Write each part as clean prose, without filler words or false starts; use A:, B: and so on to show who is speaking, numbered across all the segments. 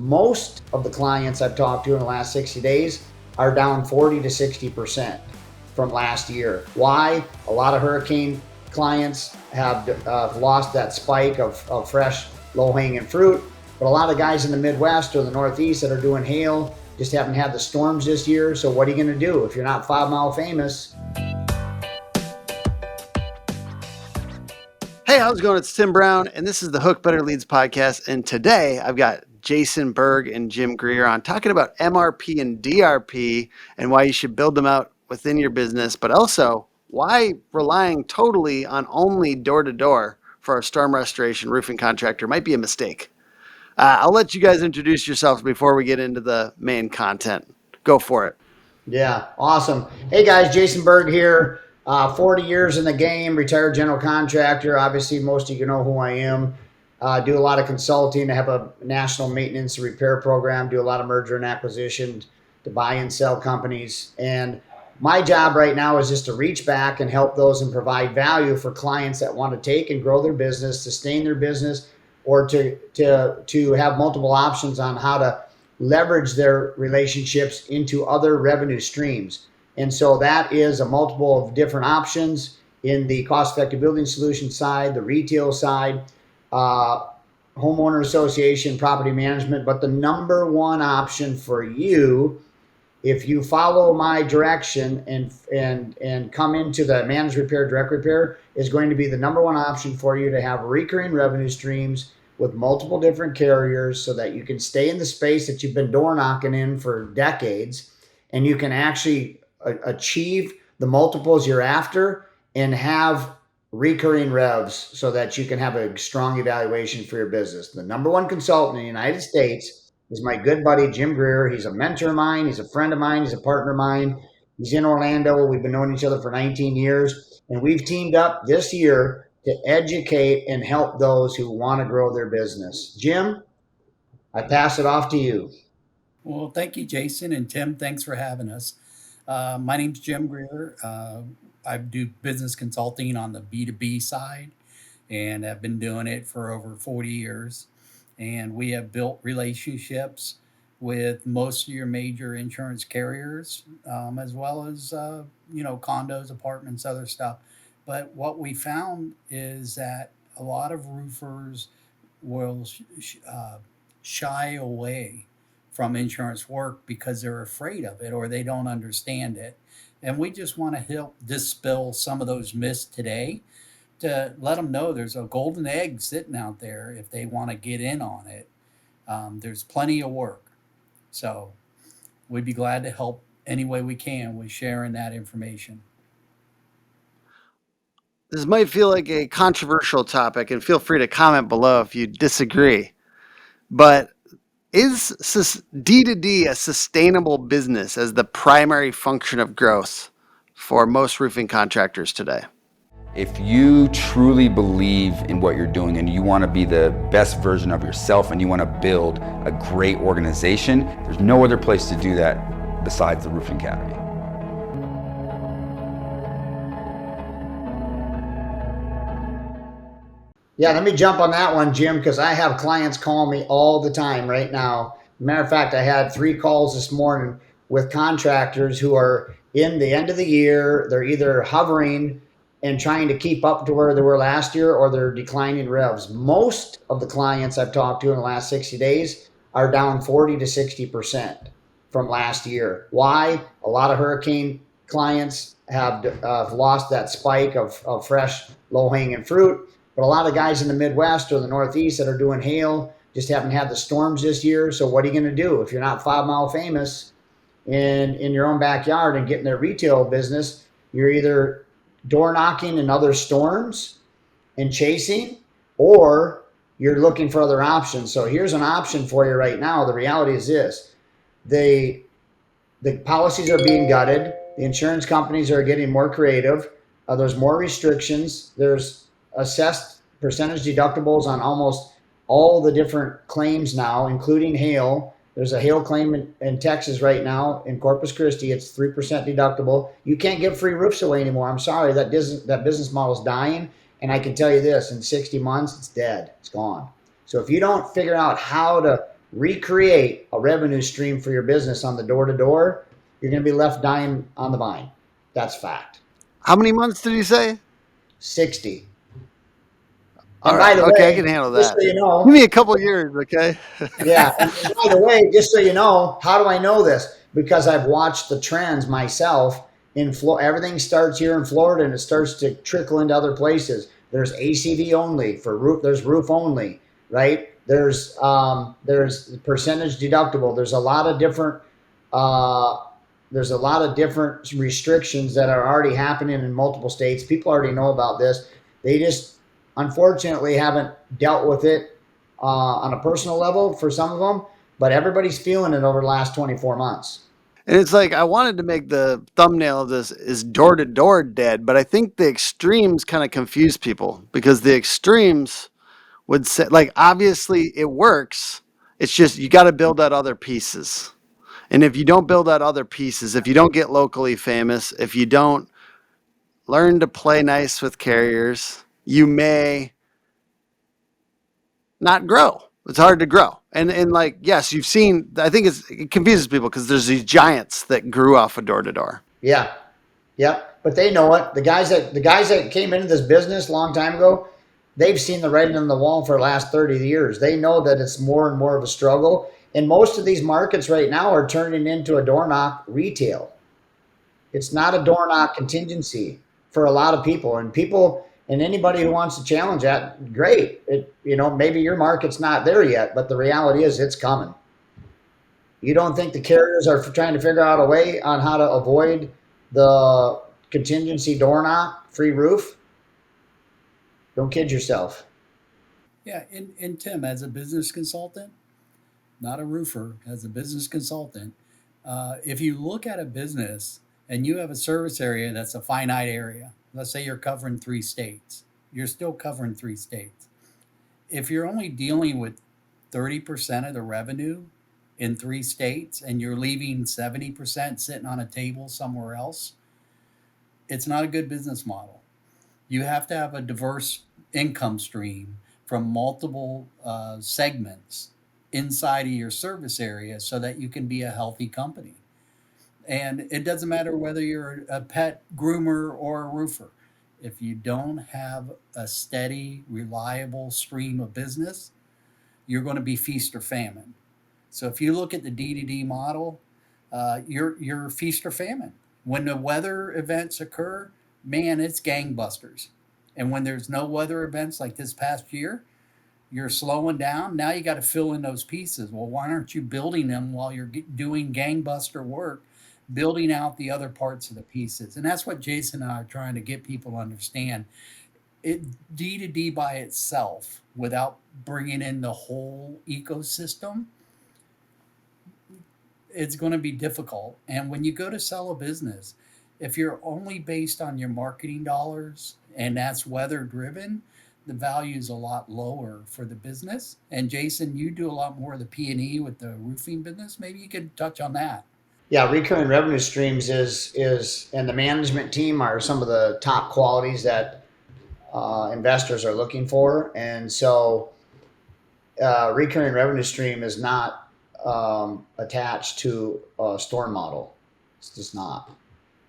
A: Most of the clients I've talked to in the last 60 days are down 40 to 60% from last year. Why? A lot of hurricane clients have lost that spike of fresh, low-hanging fruit. But a lot of guys in the Midwest or the Northeast that are doing hail just haven't had the storms this year. So what are you going to do if you're not 5 Mile famous?
B: Hey, how's it going? It's Tim Brown, and this is the Hook Better Leads podcast. And today I've got Jason Burg and Jim Greer on talking about MRP and DRP and why you should build them out within your business, but also why relying totally on only door-to-door for a storm restoration roofing contractor might be a mistake. I'll let you guys introduce yourselves before we get into the main content. Go for it.
A: Yeah, awesome. Hey guys, Jason Burg here. 40 years in the game, retired general contractor. Obviously, most of you know who I am. Do a lot of consulting. I have a national maintenance and repair program. Do a lot of merger and acquisition to buy and sell companies. And my job right now is just to reach back and help those and provide value for clients that want to take and grow their business, sustain their business, or to have multiple options on how to leverage their relationships into other revenue streams. And so that is a multiple of different options in the cost-effective building solution side, the retail side, homeowner association, property management. But the number one option for you, if you follow my direction and come into the managed repair, direct repair, is going to be the number one option for you to have recurring revenue streams with multiple different carriers so that you can stay in the space that you've been door knocking in for decades, and you can actually achieve the multiples you're after and have recurring revs so that you can have a strong evaluation for your business. The number one consultant in the United States is my good buddy, Jim Greer. He's a mentor of mine. He's a friend of mine. He's a partner of mine. He's in Orlando. We've been knowing each other for 19 years, and we've teamed up this year to educate and help those who want to grow their business. Jim, I pass it off to you.
C: Well, thank you, Jason, and Tim, thanks for having us. My name's Jim Greer. I do business consulting on the B2B side, and I've been doing it for over 40 years. And we have built relationships with most of your major insurance carriers, as well as, condos, apartments, other stuff. But what we found is that a lot of roofers will shy away from insurance work because they're afraid of it or they don't understand it. And we just want to help dispel some of those myths today to let them know there's a golden egg sitting out there if they want to get in on it. There's plenty of work. So we'd be glad to help any way we can with sharing that information.
B: This might feel like a controversial topic, and feel free to comment below if you disagree. But is D2D a sustainable business as the primary function of growth for most roofing contractors today?
D: If you truly believe in what you're doing and you want to be the best version of yourself and you want to build a great organization, there's no other place to do that besides the Roofing Academy.
A: Yeah, let me jump on that one, Jim, because I have clients call me all the time right now. Matter of fact, I had 3 calls this morning with contractors who are in the end of the year. They're either hovering and trying to keep up to where they were last year, or they're declining revs. Most of the clients I've talked to in the last 60 days are down 40 to 60% from last year. Why? A lot of hurricane clients have lost that spike of fresh, low-hanging fruit. But a lot of guys in the Midwest or the Northeast that are doing hail just haven't had the storms this year. So what are you going to do if you're not 5 Mile famous in your own backyard and getting their retail business? You're either door knocking in other storms and chasing, or you're looking for other options. So here's an option for you right now. The reality is this: the policies are being gutted. The insurance companies are getting more creative. There's more restrictions. There's assessed percentage deductibles on almost all the different claims now, including hail. There's a hail claim in Texas right now in Corpus Christi. It's 3% deductible. You can't give free roofs away anymore. I'm sorry, that business model is dying. And I can tell you this, in 60 months, it's dead. It's gone. So if you don't figure out how to recreate a revenue stream for your business on the door to door, you're going to be left dying on the vine. That's fact.
B: How many months did you say?
A: 60.
B: All
A: And by
B: right.
A: the
B: Okay, I
A: way,
B: can handle
A: just
B: that.
A: so you
B: Give
A: know,
B: me a couple years, okay?
A: yeah. And by the way, just so you know, how do I know this? Because I've watched the trends myself in Florida. Everything starts here in Florida and it starts to trickle into other places. There's ACV only for roof. There's roof only, right? There's percentage deductible. Uh, there's a lot of different restrictions that are already happening in multiple states. People already know about this. They just unfortunately haven't dealt with it on a personal level for some of them, but everybody's feeling it over the last 24 months.
B: And it's like I wanted to make the thumbnail of this is door to door dead, but I think the extremes kind of confuse people because the extremes would say like obviously it works. It's just you got to build out other pieces. And if you don't build out other pieces, if you don't get locally famous, if you don't learn to play nice with carriers, you may not grow. It's hard to grow. And like, yes, you've seen, I think it confuses people because there's these giants that grew off of door to door.
A: Yeah, yeah, but they know it. The guys that came into this business a long time ago, they've seen the writing on the wall for the last 30 years. They know that it's more and more of a struggle. And most of these markets right now are turning into a door knock retail. It's not a door knock contingency for a lot of people. And anybody who wants to challenge that, great. Maybe your market's not there yet, but the reality is it's coming. You don't think the carriers are trying to figure out a way on how to avoid the contingency door knock, free roof? Don't kid yourself.
C: Yeah, and Tim, as a business consultant, not a roofer, as a business consultant, if you look at a business and you have a service area that's a finite area, let's say you're covering 3 states, you're still covering 3 states. If you're only dealing with 30% of the revenue in 3 states and you're leaving 70% sitting on a table somewhere else, it's not a good business model. You have to have a diverse income stream from multiple segments inside of your service area so that you can be a healthy company. And it doesn't matter whether you're a pet groomer or a roofer. If you don't have a steady, reliable stream of business, you're going to be feast or famine. So if you look at the D2D model, you're feast or famine. When the weather events occur, man, it's gangbusters. And when there's no weather events like this past year, you're slowing down. Now you got to fill in those pieces. Well, why aren't you building them while you're doing gangbuster work, building out the other parts of the pieces? And that's what Jason and I are trying to get people to understand. It D2D by itself, without bringing in the whole ecosystem, it's going to be difficult. And when you go to sell a business, if you're only based on your marketing dollars and that's weather driven, the value is a lot lower for the business. And Jason, you do a lot more of the P&E with the roofing business. Maybe you could touch on that.
A: Yeah, recurring revenue streams is and the management team are some of the top qualities that investors are looking for. And so recurring revenue stream is not attached to a store model. It's just not.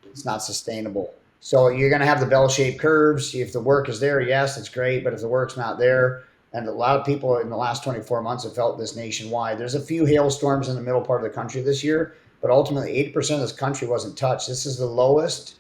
A: It's not sustainable. So you're going to have the bell-shaped curves. If the work is there, yes, it's great. But if the work's not there, and a lot of people in the last 24 months have felt this nationwide. There's a few hailstorms in the middle part of the country this year, but ultimately 80% of this country wasn't touched. This is the lowest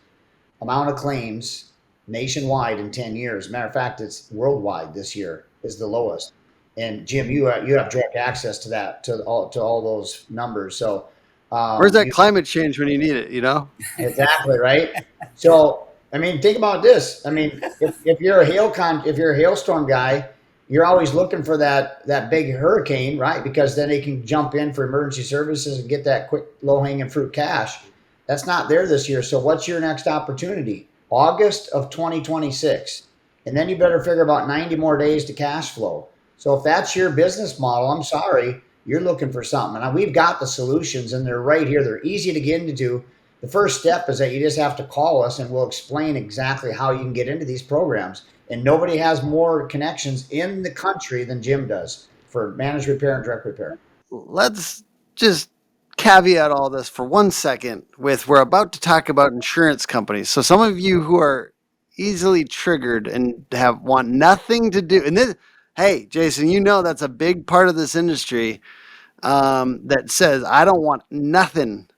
A: amount of claims nationwide in 10 years. Matter of fact, it's worldwide this year is the lowest. And Jim, you have direct access to that, to all those numbers. So
B: where's that climate change when you need it, you know?
A: Exactly, right? So, I mean, think about this. I mean, if you're a hailstorm guy, you're always looking for that big hurricane, right? Because then they can jump in for emergency services and get that quick low-hanging fruit cash. That's not there this year. So what's your next opportunity? August of 2026. And then you better figure about 90 more days to cash flow. So if that's your business model, I'm sorry, you're looking for something. And we've got the solutions, and they're right here. They're easy to get into. The first step is that you just have to call us, and we'll explain exactly how you can get into these programs. And nobody has more connections in the country than Jim does for managed repair and direct repair.
B: let's just caveat all this for 1 second with we're about to talk about insurance companies. So some of you who are easily triggered and want nothing to do, and this, hey, Jason, you know that's a big part of this industry that says I don't want nothing.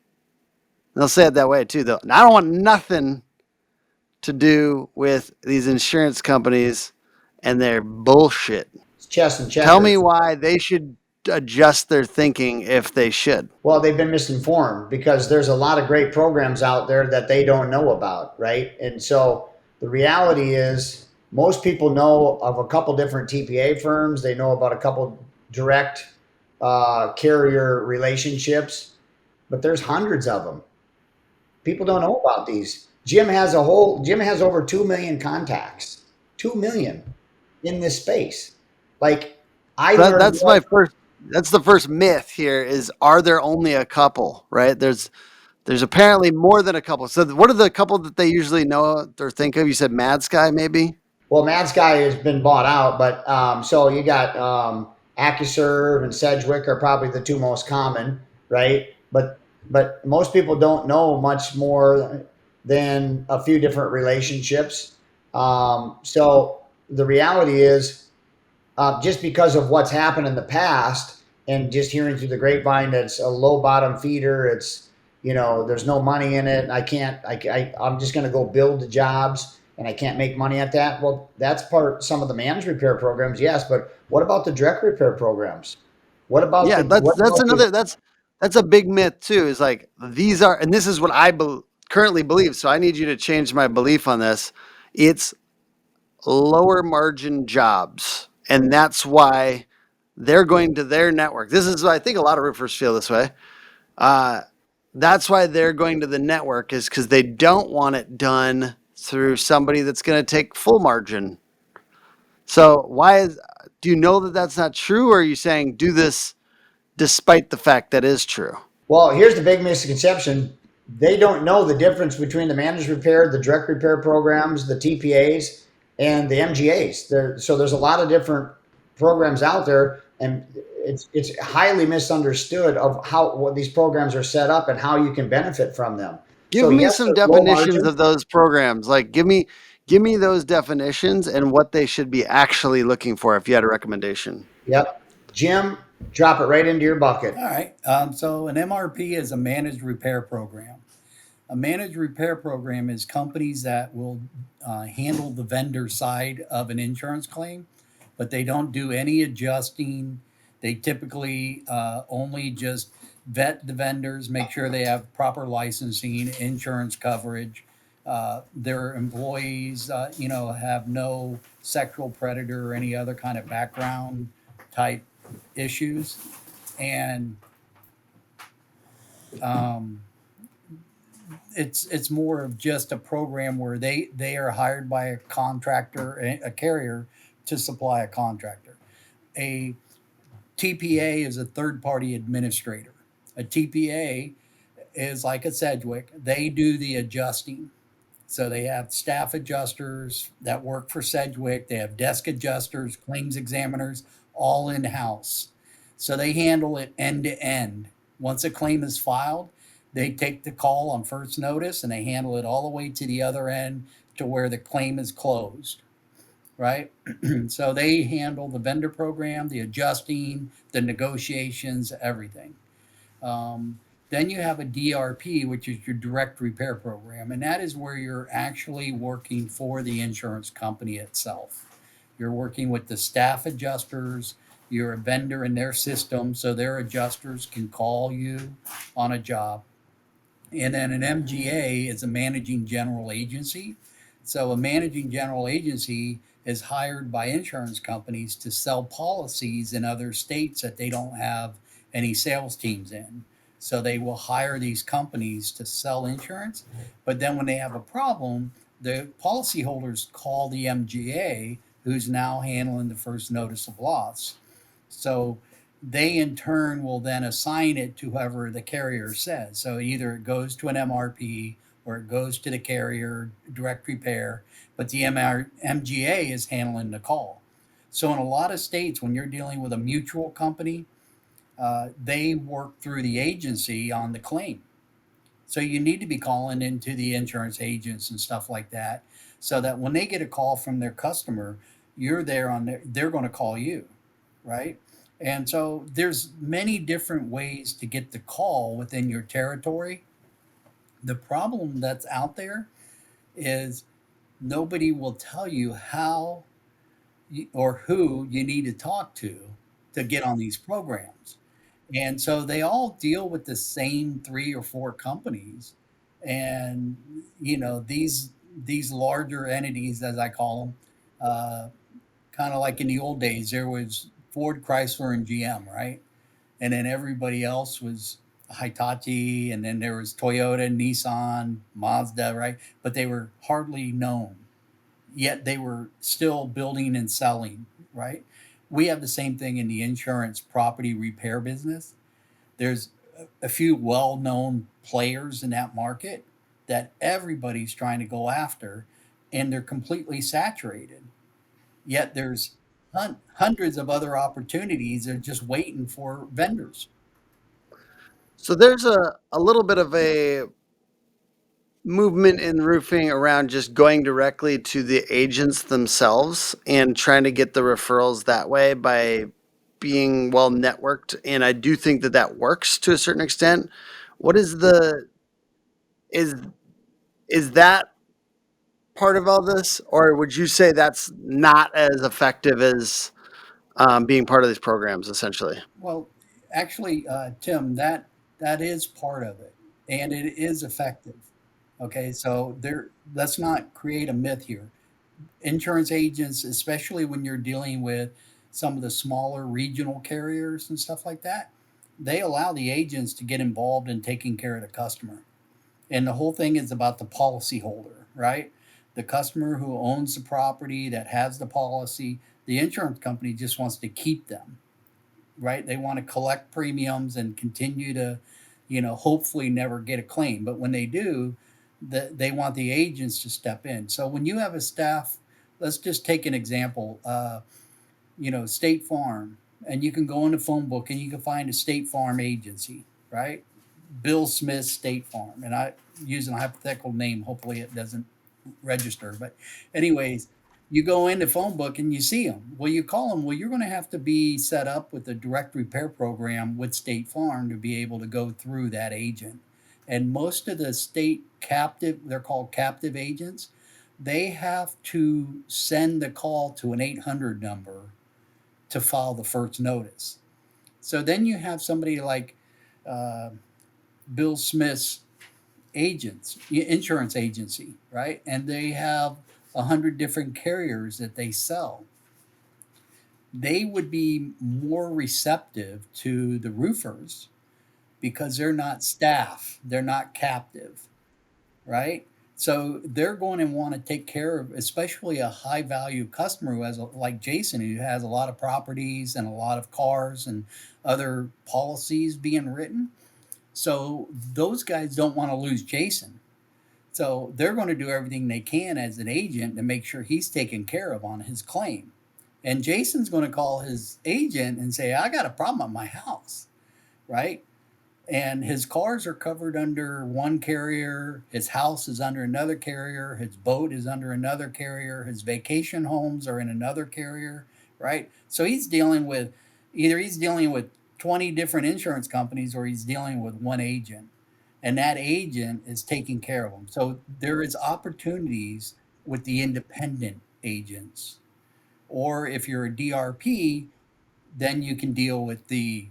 B: They'll say it that way too, though. I don't want nothing to do with these insurance companies and their bullshit.
A: It's chess and checkers.
B: Tell me why they should adjust their thinking if they should.
A: Well, they've been misinformed because there's a lot of great programs out there that they don't know about, right? And so the reality is most people know of a couple different TPA firms. They know about a couple direct carrier relationships, but there's hundreds of them. People don't know about these. Jim has over 2 million contacts, 2 million in this space. Like
B: that's the first myth here is, are there only a couple, right? There's apparently more than a couple. So what are the couple that they usually know or think of? You said Mad Sky, maybe?
A: Well, Mad Sky has been bought out, but so you got AccuServe and Sedgwick are probably the two most common, right? But most people don't know much more than a few different relationships. So the reality is, just because of what's happened in the past and just hearing through the grapevine that it's a low bottom feeder, it's, there's no money in it. I'm just going to go build the jobs and I can't make money at that. Well, that's some of the managed repair programs. Yes. But what about the direct repair programs? What about,
B: that's a big myth too, is like, these are, and this is what I currently believe. So I need you to change my belief on this. It's lower margin jobs. And that's why they're going to their network. This is, I think a lot of roofers feel this way. That's why they're going to the network, is because they don't want it done through somebody that's going to take full margin. So do you know that that's not true? Or are you saying do this despite the fact that is true?
A: Well, here's the big misconception. They don't know the difference between the managed repair, the direct repair programs, the TPAs, and the MGAs. So there's a lot of different programs out there, and it's highly misunderstood of what these programs are set up and how you can benefit from them.
B: Give me some definitions of those programs. Like give me those definitions and what they should be actually looking for if you had a recommendation.
A: Yep. Jim, drop it right into your bucket.
C: All right. So an MRP is a managed repair program. A managed repair program is companies that will handle the vendor side of an insurance claim, but they don't do any adjusting. They typically only just vet the vendors, make sure they have proper licensing, insurance coverage. Their employees, have no sexual predator or any other kind of background type issues. And it's more of just a program where they are hired by a contractor, a carrier, to supply a contractor. A TPA is a third party administrator. A TPA is like a Sedgwick. They do the adjusting. So they have staff adjusters that work for Sedgwick. They have desk adjusters, claims examiners, all in house. So they handle it end to end. Once a claim is filed, they take the call on first notice and they handle it all the way to the other end to where the claim is closed, right? So they handle the vendor program, the adjusting, the negotiations, everything. Then you have a DRP, which is your direct repair program, and that is where you're actually working for the insurance company itself. You're working with the staff adjusters. You're a vendor in their system, so their adjusters can call you on a job. And then an MGA is a managing general agency. So a managing general agency is hired by insurance companies to sell policies in other states that they don't have any sales teams in. So they will hire these companies to sell insurance. But then when they have a problem, the policyholders call the MGA, who's now handling the first notice of loss. So they in turn will then assign it to whoever the carrier says. So either it goes to an MRP or it goes to the carrier, direct repair, but the MGA is handling the call. So in a lot of states, when you're dealing with a mutual company, they work through the agency on the claim. So you need to be calling into the insurance agents and stuff like that, so that when they get a call from their customer, you're there on their, they're going to call you, right? And so there's many different ways to get the call within your territory. The problem that's out there is nobody will tell you how or who you need to talk to get on these programs. And so they all deal with the same three or four companies. And these larger entities, as I call them, kind of like in the old days, there was Ford, Chrysler, and GM, right? And then everybody else was Hitachi, and then there was Toyota, Nissan, Mazda, right? But they were hardly known, yet they were still building and selling, right? We have the same thing in the insurance property repair business. There's a few well-known players in that market that everybody's trying to go after, and they're completely saturated. Yet there's hundreds of other opportunities that are just waiting for vendors.
B: So there's a little bit of a movement in roofing around just going directly to the agents themselves and trying to get the referrals that way by being well networked. And I do think that that works to a certain extent. What is the is is that part of all this, or would you say that's not as effective as being part of these programs, essentially?
C: Well, actually, Tim, that is part of it, and it is effective. Okay, so let's not create a myth here. Insurance agents, especially when you're dealing with some of the smaller regional carriers and stuff like that, they allow the agents to get involved in taking care of the customer. And the whole thing is about the policyholder, right? The customer who owns the property that has the policy, the insurance company just wants to keep them, right? They want to collect premiums and continue to, hopefully never get a claim. But when they do, they want the agents to step in. So when you have a staff, let's just take an example, State Farm, and you can go in the phone book and you can find a State Farm agency, right? Bill Smith State Farm. And I using a hypothetical name, hopefully it doesn't register. But anyways, you go in the phone book and you see them. Well, you call them. Well, you're going to have to be set up with a direct repair program with State Farm to be able to go through that agent. And most of the state captive, they're called captive agents, they have to send the call to an 800 number to file the first notice. So then you have somebody like Bill Smith's agents, insurance agency, right? And they have 100 different carriers that they sell. They would be more receptive to the roofers because they're not staff, they're not captive, right? So they're going to want to take care of, especially a high value customer who has, like Jason, who has a lot of properties and a lot of cars and other policies being written. So those guys don't want to lose Jason. So they're going to do everything they can as an agent to make sure he's taken care of on his claim. And Jason's going to call his agent and say, I got a problem at my house, right? And his cars are covered under one carrier, his house is under another carrier, his boat is under another carrier, his vacation homes are in another carrier, right? So he's dealing with 20 different insurance companies, or he's dealing with one agent, and that agent is taking care of him. So there is opportunities with the independent agents. Or if you're a DRP, then you can deal with the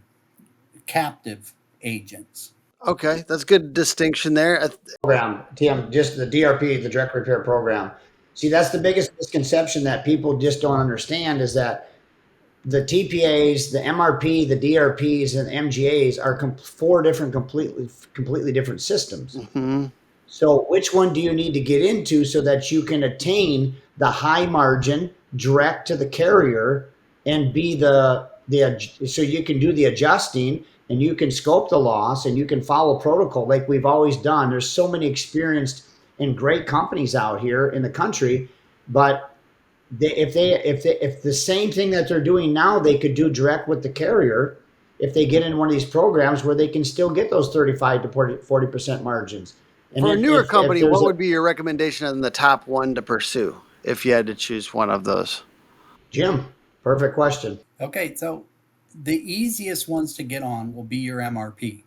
C: captive agents.
B: Okay, that's good distinction there.
A: Program, Tim, just the DRP, the direct repair program. See, that's the biggest misconception that people just don't understand, is that the TPAs, the MRP, the DRPs, and MGAs are four different, completely different systems.
B: Mm-hmm.
A: So which one do you need to get into so that you can attain the high margin direct to the carrier and be so you can do the adjusting and you can scope the loss and you can follow protocol like we've always done. There's so many experienced and great companies out here in the country, but if the same thing that they're doing now, they could do direct with the carrier, if they get in one of these programs where they can still get those 35 to 40% margins. And
B: For a newer
A: if
B: company,
A: there's
B: what would be your recommendation on the top one to pursue if you had to choose one of those?
A: Jim, perfect question.
C: Okay, so the easiest ones to get on will be your MRP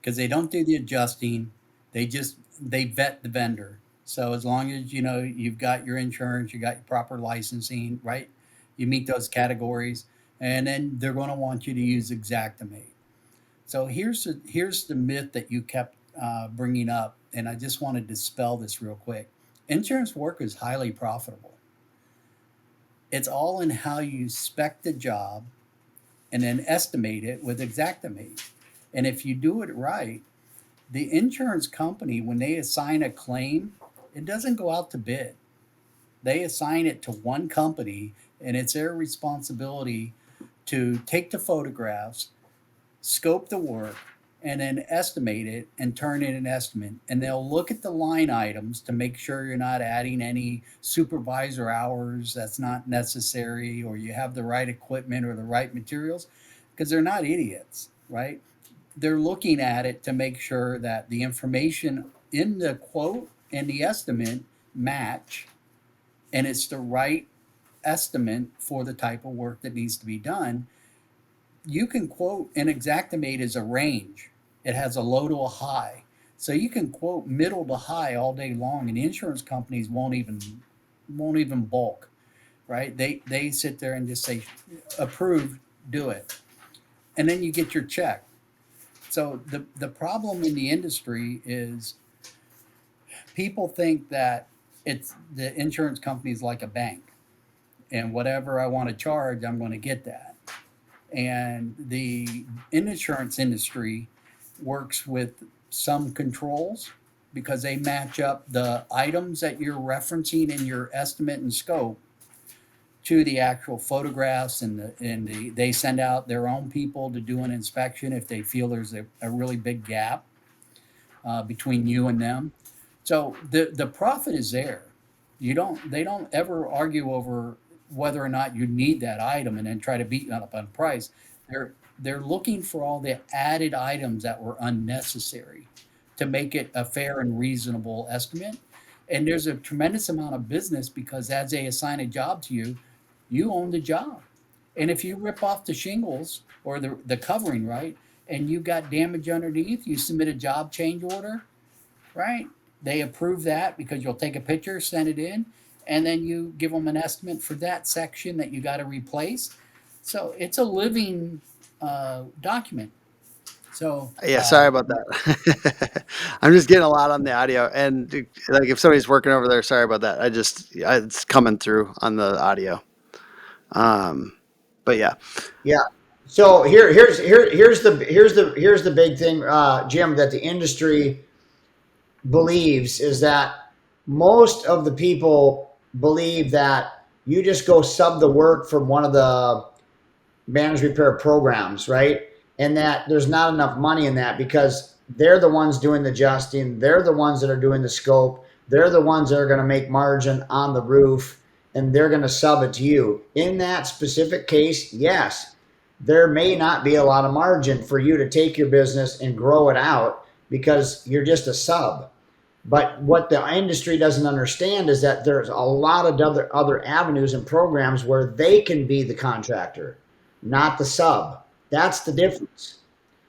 C: because they don't do the adjusting. They vet the vendor. So as long as you know you've got your insurance, you got your proper licensing, right? You meet those categories, and then they're going to want you to use Xactimate. So here's the myth that you kept bringing up, and I just want to dispel this real quick. Insurance work is highly profitable. It's all in how you spec the job and then estimate it with Xactimate. And if you do it right, the insurance company, when they assign a claim, it doesn't go out to bid. They assign it to one company, and it's their responsibility to take the photographs, scope the work, and then estimate it and turn in an estimate. And they'll look at the line items to make sure you're not adding any supervisor hours that's not necessary, or you have the right equipment or the right materials, because they're not idiots, right? They're looking at it to make sure that the information in the quote and the estimate match, and it's the right estimate for the type of work that needs to be done. You can quote an Xactimate as a range. It has a low to a high. So you can quote middle to high all day long, and the insurance companies won't even balk, right? They sit there and just say, approved, do it. And then you get your check. So the problem in the industry is people think that it's the insurance company is like a bank, and whatever I want to charge, I'm going to get that. And the insurance industry works with some controls because they match up the items that you're referencing in your estimate and scope to the actual photographs, and they send out their own people to do an inspection if they feel there's a really big gap between you and them. So the profit is there. They don't ever argue over whether or not you need that item and then try to beat you up on price. They're looking for all the added items that were unnecessary to make it a fair and reasonable estimate. And there's a tremendous amount of business because as they assign a job to you, you own the job. And if you rip off the shingles or the covering, right, and you got damage underneath, you submit a job change order, right? They approve that because you'll take a picture, send it in, and then you give them an estimate for that section that you got to replace. So it's a living document. So
B: Yeah, sorry about that. I'm just getting a lot on the audio, and like if somebody's working over there, sorry about that. It's coming through on the audio. But yeah.
A: Yeah. So here's the big thing, Jim, that the industry believes is that most of the people believe that you just go sub the work from one of the managed repair programs, right? And that there's not enough money in that because they're the ones doing the adjusting. They're the ones that are doing the scope. They're the ones that are going to make margin on the roof, and they're going to sub it to you. In that specific case, yes, there may not be a lot of margin for you to take your business and grow it out because you're just a sub. But what the industry doesn't understand is that there's a lot of other avenues and programs where they can be the contractor, not the sub. That's the difference.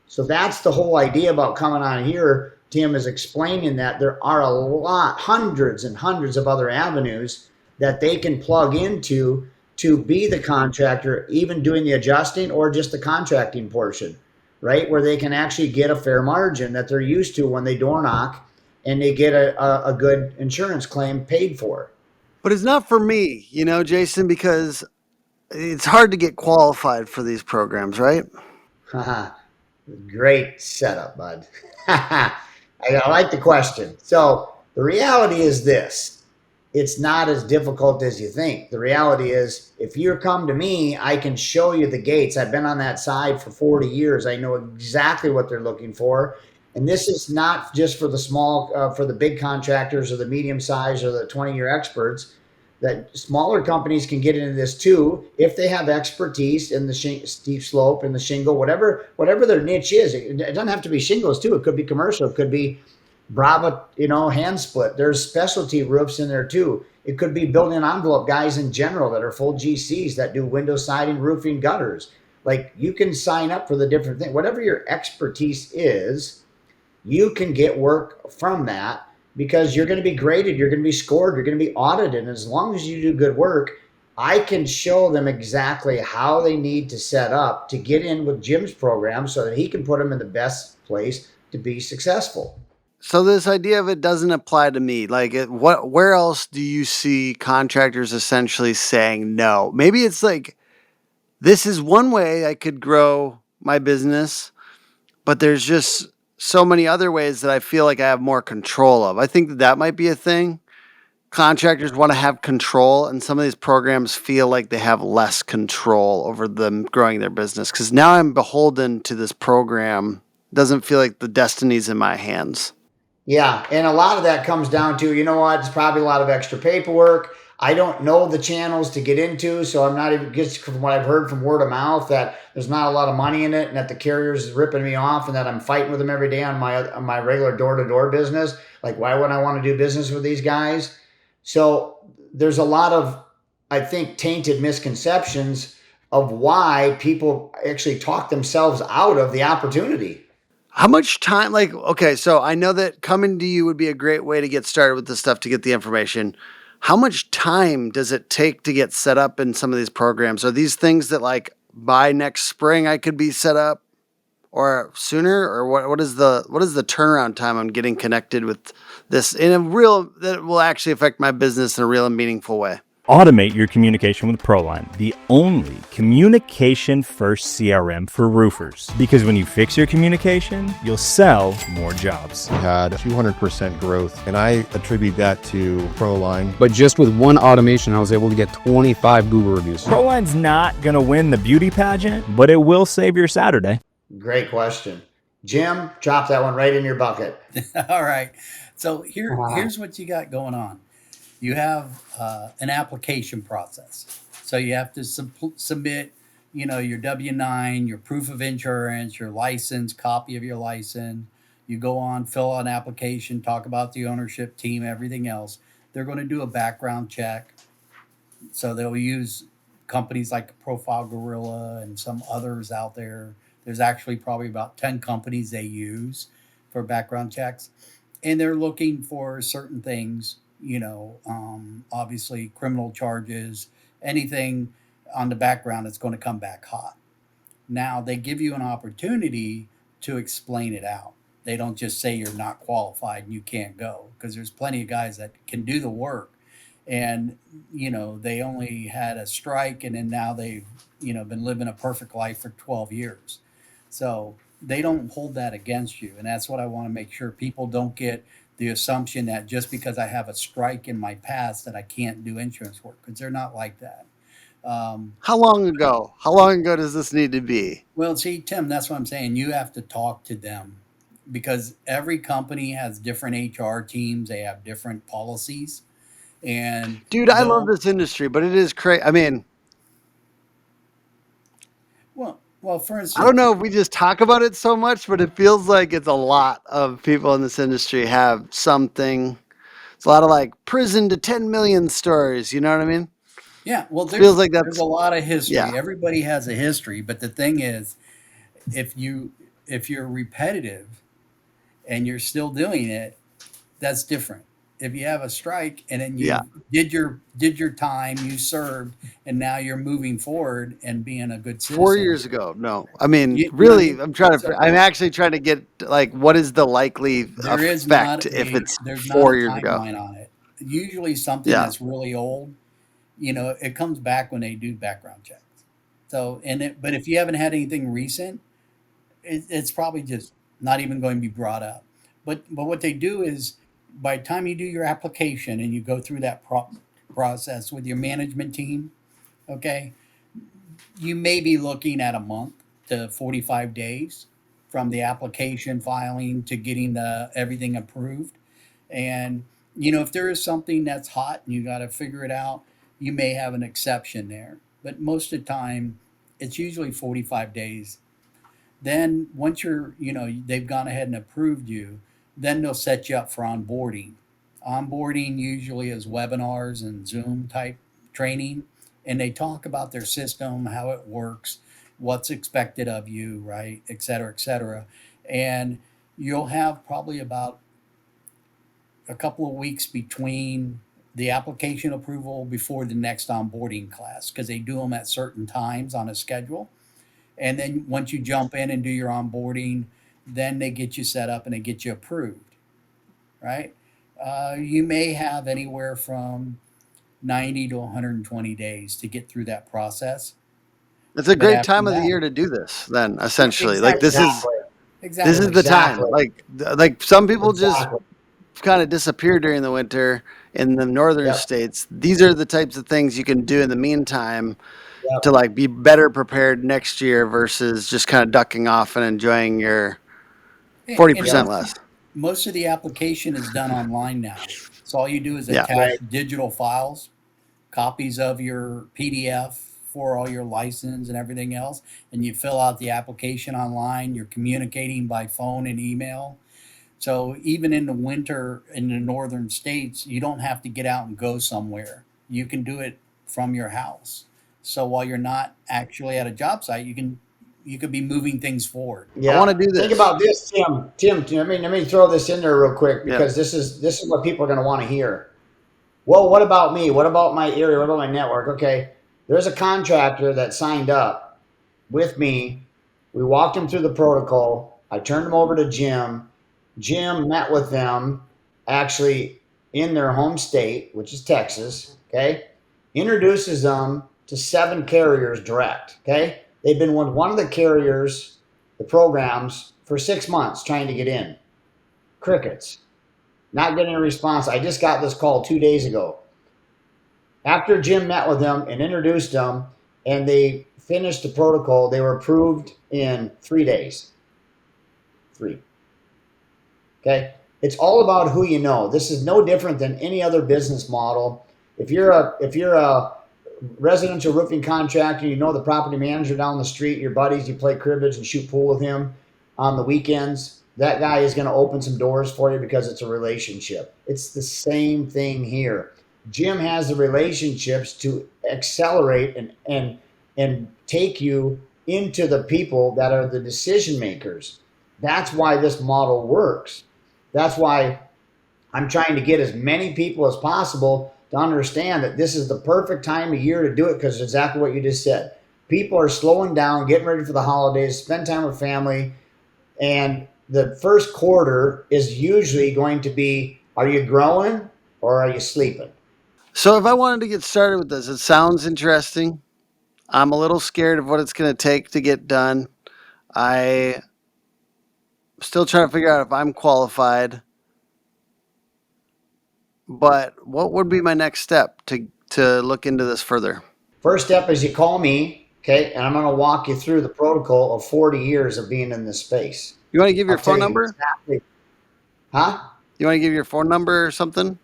A: So that's the whole idea about coming on here. Tim is explaining that there are hundreds and hundreds of other avenues that they can plug into to be the contractor, even doing the adjusting or just the contracting portion, right? Where they can actually get a fair margin that they're used to when they door knock and they get a good insurance claim paid for.
B: But it's not for me, Jason, because it's hard to get qualified for these programs, right?
A: Great setup, bud. I like the question. So the reality is this. It's not as difficult as you think. The reality is if you come to me, I can show you the gates. I've been on that side for 40 years. I know exactly what they're looking for. And this is not just for the small, for the big contractors or the medium size or the 20-year experts. that smaller companies can get into this too if they have expertise in the steep slope and the shingle, whatever their niche is. It doesn't have to be shingles too. It could be commercial. It could be Brava, hand split. There's specialty roofs in there too. It could be building envelope guys in general that are full GCs that do window siding, roofing, gutters. Like, you can sign up for the different thing. Whatever your expertise is, you can get work from that because you're going to be graded, you're going to be scored, you're going to be audited. And as long as you do good work, I can show them exactly how they need to set up to get in with Jim's program so that he can put them in the best place to be successful.
B: So this idea of it doesn't apply to me. Like, where else do you see contractors essentially saying no? Maybe it's like, this is one way I could grow my business, but there's just so many other ways that I feel like I have more control of. I think that might be a thing. Contractors want to have control, and some of these programs feel like they have less control over them growing their business because now I'm beholden to this program. Doesn't feel like the destiny's in my hands.
A: Yeah, and a lot of that comes down to, it's probably a lot of extra paperwork. I don't know the channels to get into, so I'm not even, just from what I've heard from word of mouth, that there's not a lot of money in it, and that the carriers is ripping me off, and that I'm fighting with them every day on my regular door-to-door business. Like, why would I want to do business with these guys? So there's a lot of, I think, tainted misconceptions of why people actually talk themselves out of the opportunity.
B: How much time, like, okay, so I know that coming to you would be a great way to get started with this stuff, to get the information. How much time does it take to get set up in some of these programs? Are these things that, like, by next spring I could be set up, or sooner, or what is the turnaround time on getting connected with this in a real, that will actually affect my business in a real and meaningful way?
E: Automate your communication with Proline, the only communication-first CRM for roofers. Because when you fix your communication, you'll sell more jobs.
F: We had 200% growth, and I attribute that to Proline.
G: But just with one automation, I was able to get 25 Google reviews.
E: Proline's not going to win the beauty pageant, but it will save your Saturday.
A: Great question. Jim, drop that one right in your bucket.
C: All right. So here's what you got going on. You have an application process. So you have to submit, your W-9, your proof of insurance, your license, copy of your license. You go on, fill out an application, talk about the ownership team, everything else. They're going to do a background check. So they'll use companies like Profile Gorilla and some others out there. There's actually probably about 10 companies they use for background checks. And they're looking for certain things, obviously criminal charges, anything on the background that's going to come back hot. Now, they give you an opportunity to explain it out. They don't just say you're not qualified and you can't go, because there's plenty of guys that can do the work. And, they only had a strike, and then now they've, been living a perfect life for 12 years. So they don't hold that against you. And that's what I want to make sure people don't get the assumption that just because I have a strike in my past that I can't do insurance work, because they're not like that.
B: How long ago does this need to be?
C: Well, see, Tim, that's what I'm saying. You have to talk to them, because every company has different HR teams. They have different policies. And
B: dude, I love this industry, but it is crazy. I mean,
C: well, for instance,
B: I don't know if we just talk about it so much, but it feels like it's a lot of people in this industry have something. It's a lot of like prison to 10 million stories. You know what I mean?
C: Yeah. Well,
B: feels like
C: there's a lot of history.
B: Yeah.
C: Everybody has a history, but the thing is, if you're repetitive and you're still doing it, that's different. If you have a strike and then you did your time, you served, and now you're moving forward and being a good citizen.
B: 4 years ago, no. I mean, really, I'm actually trying to get, like, what is the likely effect if it's 4 years ago?
C: On it. Usually something that's really old, it comes back when they do background checks. So, but if you haven't had anything recent, it's probably just not even going to be brought up. But what they do is, by the time you do your application and you go through that process with your management team, okay, you may be looking at a month to 45 days from the application filing to getting everything approved. And if there is something that's hot and you got to figure it out, you may have an exception there. But most of the time, it's usually 45 days. Then once they've gone ahead and approved you, then they'll set you up for onboarding. Onboarding usually is webinars and Zoom type training, and they talk about their system, how it works, what's expected of you, right, et cetera, et cetera. And you'll have probably about a couple of weeks between the application approval before the next onboarding class, because they do them at certain times on a schedule. And then once you jump in and do your onboarding, then they get you set up and they get you approved, right? You may have anywhere from 90 to 120 days to get through that process.
B: It's a
C: But
B: great
C: after
B: time of the
C: that,
B: year to do this. Then essentially, like
C: exactly,
B: this is
C: exactly.
B: the time.
A: Exactly.
B: Like some people just
A: Exactly.
B: kind of disappear during the winter in the northern
A: Yep.
B: states. These are the types of things you can do in the meantime
A: Yep.
B: to like be better prepared next year versus just kind of ducking off and enjoying your
C: And
B: 40%
A: Yep.
B: less.
C: most of the application is done online now. So all you do is
B: Yeah.
C: attach
A: Right.
C: digital files, copies of your PDF for all your license and everything else, and you fill out the application online. You're communicating by phone and email. So even in the winter in the northern states, you don't have to get out and go somewhere. You can do it from your house. So while you're not actually at a job site, you could be moving things forward.
B: I want
A: Yeah.
B: to do
A: Think
B: this.
A: about this, Tim. Let me throw this in there real quick
B: Yeah.
A: because this is what people are going to want to hear. Well, what about me? What about my area? What about my network? Okay, there's a contractor that signed up with me. We walked him through the protocol. I turned him over to Jim. Jim met with them actually in their home state, which is Texas. Okay, introduces them to 7 carriers direct. Okay, they've been with one of the carriers, the programs, for 6 months trying to get in. Crickets. Not getting a response. I just got this call 2 days ago. After Jim met with them and introduced them, and they finished the protocol, they were approved in 3 days. 3. Okay. It's all about who you know. This is no different than any other business model. If you're a residential roofing contractor, you know the property manager down the street, your buddies, you play cribbage and shoot pool with him on the weekends. That guy is going to open some doors for you because it's a relationship. It's the same thing here. Jim has the relationships to accelerate and take you into the people that are the decision makers. That's why this model works. That's why I'm trying to get as many people as possible to understand that this is the perfect time of year to do it, because it's exactly what you just said. People are slowing down, getting ready for the holidays, spend time with family, and the first quarter is usually going to be, are you growing or are you sleeping?
B: So if I wanted to get started with this, it sounds interesting. I'm a little scared of what it's going to take to get done. I'm still trying to figure out if I'm qualified. But what would be my next step to look into this further?
A: First step is you call me, okay, and I'm going to walk you through the protocol of 40 years of being in this space.
B: You want to give your
A: I'll tell
B: phone
A: you
B: number?
A: exactly. Huh?
B: You want to give your phone number or something?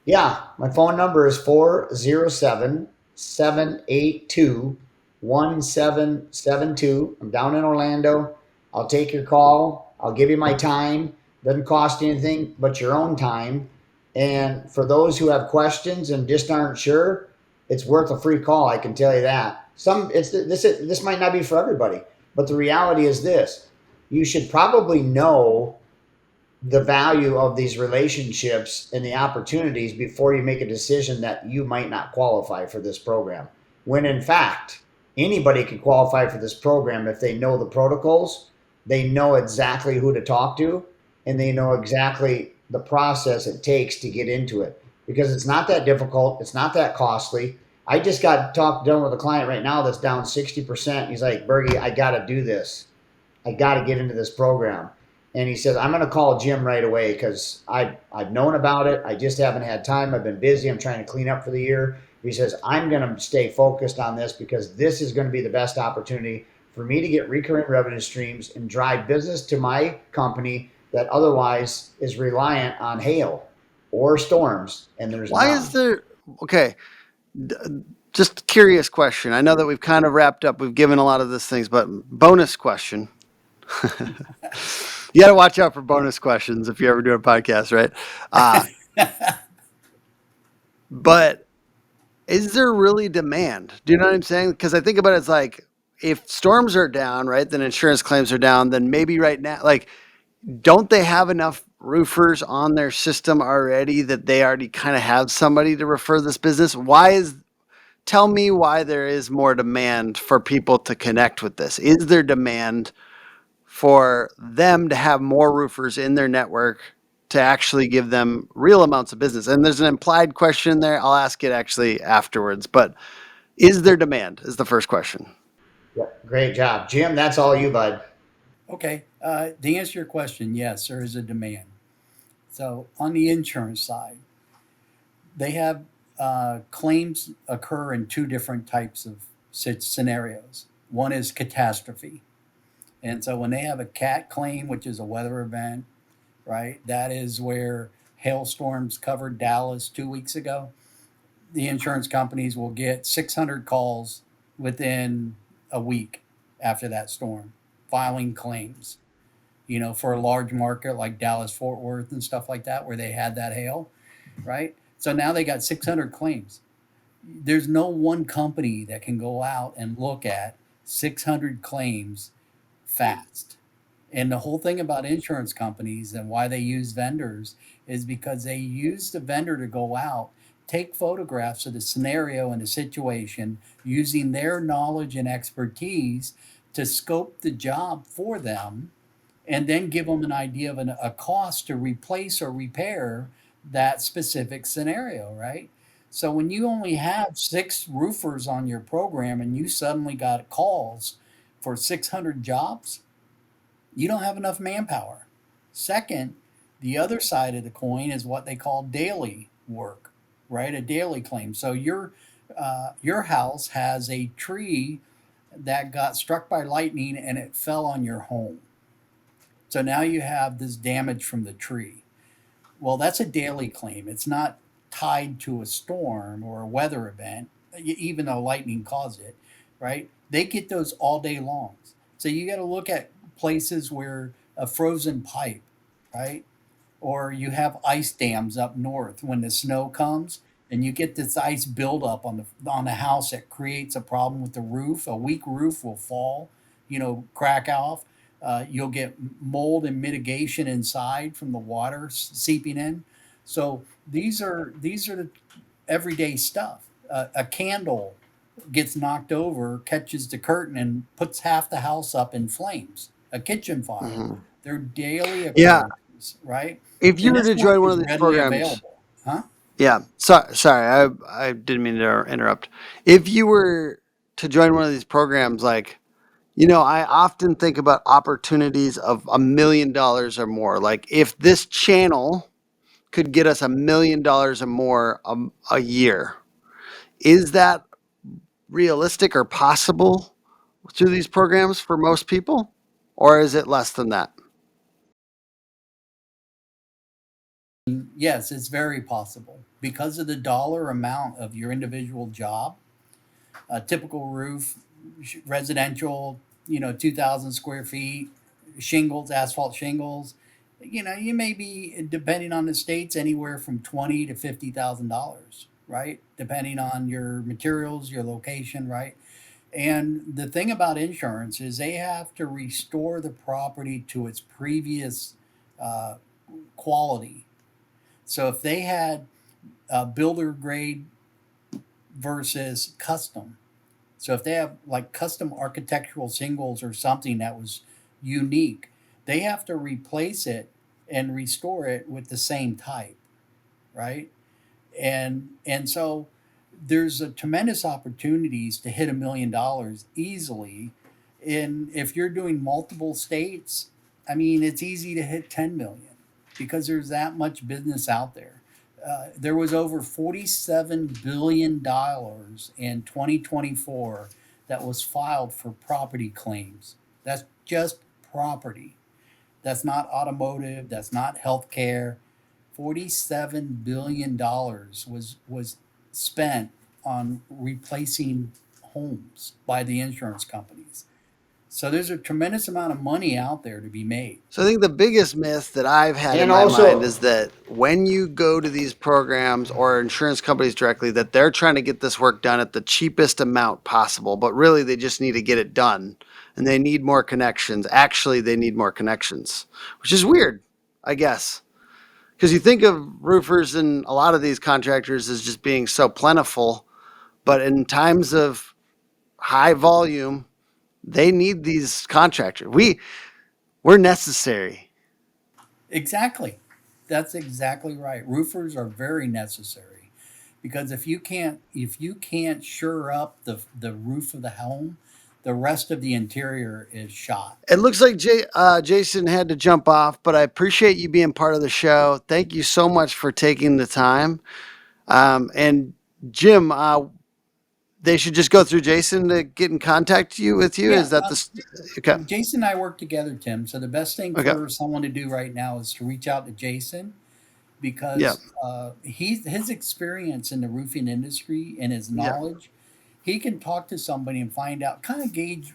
A: Yeah, my phone number is 407-782-1772. I'm down in Orlando. I'll take your call. I'll give you my time. Doesn't cost you anything but your own time. And for those who have questions and just aren't sure, it's worth a free call. I can tell you that. This might not be for everybody, but the reality is this: you should probably know the value of these relationships and the opportunities before you make a decision that you might not qualify for this program. When in fact, anybody can qualify for this program if they know the protocols, they know exactly who to talk to, and they know exactly the process it takes to get into it. Because it's not that difficult, it's not that costly. I just got done with a client right now that's down 60%. He's like, Bergie, I got to do this. I got to get into this program. And he says, I'm going to call Jim right away because I've known about it. I just haven't had time. I've been busy. I'm trying to clean up for the year. He says, I'm going to stay focused on this because this is going to be the best opportunity for me to get recurring revenue streams and drive business to my company that otherwise is reliant on hail. or storms, and there's
B: Why
A: none.
B: is there? Okay, d- just curious question. I know that we've kind of wrapped up. We've given a lot of these things, but bonus question. You got to watch out for bonus questions if you ever do a podcast, right? But is there really demand? Do you know what I'm saying? Because I think about it as like, if storms are down, right, then insurance claims are down, then maybe right now, like, don't they have enough roofers on their system already that they already kind of have somebody to refer this business? Tell me why there is more demand for people to connect with this. Is there demand for them to have more roofers in their network to actually give them real amounts of business? And there's an implied question there. I'll ask it actually afterwards, but is there demand is the first question.
A: Yep. Great job, Jim. That's all you, bud.
C: Okay. To answer your question, yes, there is a demand. So on the insurance side, they have claims occur in two different types of scenarios. One is catastrophe. And so when they have a cat claim, which is a weather event, right, that is where hailstorms covered Dallas 2 weeks ago. The insurance companies will get 600 calls within a week after that storm, filing claims, for a large market like Dallas, Fort Worth, and stuff like that, where they had that hail, right? So now they got 600 claims. There's no one company that can go out and look at 600 claims fast. And the whole thing about insurance companies and why they use vendors is because they use the vendor to go out, take photographs of the scenario and the situation using their knowledge and expertise to scope the job for them, and then give them an idea of a cost to replace or repair that specific scenario, right? So when you only have 6 roofers on your program and you suddenly got calls for 600 jobs, you don't have enough manpower. Second, the other side of the coin is what they call daily work, right? A daily claim. So your house has a tree that got struck by lightning and it fell on your home. So now you have this damage from the tree. Well, that's a daily claim. It's not tied to a storm or a weather event, even though lightning caused it, right? They get those all day long. So you got to look at places where a frozen pipe, right? Or you have ice dams up north when the snow comes and you get this ice buildup on the house that creates a problem with the roof. A weak roof will fall, crack off. You'll get mold and mitigation inside from the water seeping in. So these are the everyday stuff. A candle gets knocked over, catches the curtain, and puts half the house up in flames. A kitchen fire.
B: Mm-hmm.
C: They're daily
B: Yeah.
C: occurrences, right?
B: If you
C: And
B: were
C: this
B: to
C: work
B: join one
C: is
B: of these
C: readily
B: programs,
C: available. Huh?
B: yeah. Sorry, I didn't mean to interrupt. If you were to join one of these programs, like, I often think about opportunities of $1 million or more. Like, if this channel could get us $1 million or more a year, is that realistic or possible through these programs for most people, or is it less than that?
C: Yes, it's very possible because of the dollar amount of your individual job. A typical roof, residential, 2,000 square feet, shingles, asphalt shingles. You may be, depending on the states, anywhere from $20,000 to $50,000, right? Depending on your materials, your location, right? And the thing about insurance is they have to restore the property to its previous uh, quality. So if they had builder grade versus custom, so if they have like custom architectural shingles or something that was unique, they have to replace it and restore it with the same type, right? And so there's a tremendous opportunities to hit $1 million easily. And if you're doing multiple states, I mean, it's easy to hit 10 million because there's that much business out there. There was over $47 billion in 2024 that was filed for property claims. That's just property. That's not automotive. That's not healthcare. $47 billion was spent on replacing homes by the insurance companies. So there's a tremendous amount of money out there to be made.
B: So I think the biggest myth that I've had in
A: And
B: my
A: also-
B: mind is that when you go to these programs or insurance companies directly, that they're trying to get this work done at the cheapest amount possible, but really they just need to get it done and they need more connections. Actually, they need more connections, which is weird, I guess. Because you think of roofers and a lot of these contractors as just being so plentiful, but in times of high volume, they need these contractors. We're necessary.
C: Exactly. That's exactly right. Roofers are very necessary because if you can't shore up the roof of the home, the rest of the interior is shot.
B: It looks like Jason had to jump off, but I appreciate you being part of the show. Thank you so much for taking the time. And Jim, they should just go through Jason to get in contact with you.
C: Yeah,
B: Is that okay?
C: Jason and I work together, Tim. So the best thing
B: Okay.
C: for someone to do right now is to reach out to Jason because
B: Yeah.
C: his experience in the roofing industry and his knowledge, he can talk to somebody and find out, kind of gauge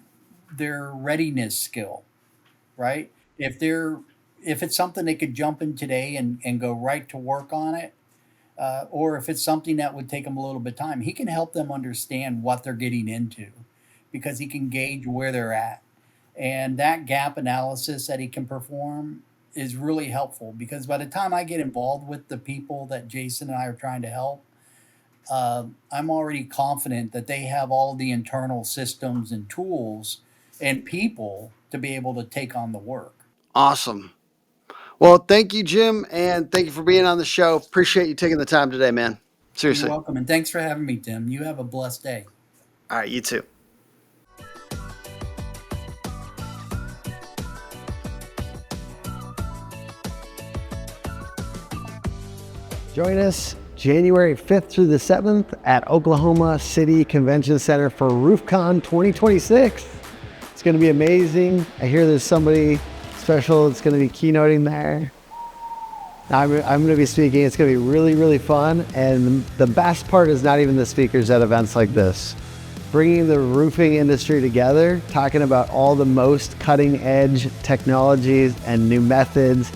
C: their readiness skill, right? If it's something they could jump in today and go right to work on it, or if it's something that would take them a little bit of time, he can help them understand what they're getting into because he can gauge where they're at. And that gap analysis that he can perform is really helpful because by the time I get involved with the people that Jason and I are trying to help, I'm already confident that they have all the internal systems and tools and people to be able to take on the work.
B: Awesome. Well, thank you, Jim, and thank you for being on the show. Appreciate you taking the time today, man. Seriously.
C: You're welcome. And thanks for having me, Tim. You have a blessed day.
B: All right, you too.
H: Join us January 5th through the 7th at Oklahoma City Convention Center for RoofCon 2026. It's going to be amazing. I hear there's somebody special that's going to be keynoting there. I'm going to be speaking. It's going to be really, really fun. And the best part is not even the speakers at events like this. Bringing the roofing industry together, talking about all the most cutting edge technologies and new methods,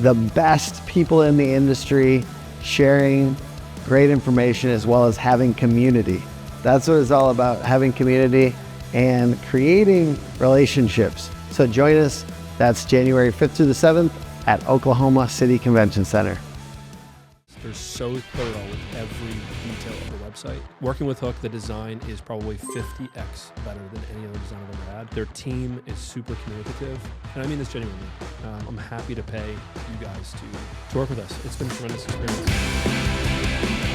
H: the best people in the industry sharing great information as well as having community. That's what it's all about, having community and creating relationships. So join us. That's January 5th through the 7th at Oklahoma City Convention Center.
I: They're so thorough with every detail of the website. Working with Hook, the design is probably 50x better than any other design I've ever had. Their team is super communicative, and I mean this genuinely. I'm happy to pay you guys to work with us. It's been a tremendous experience.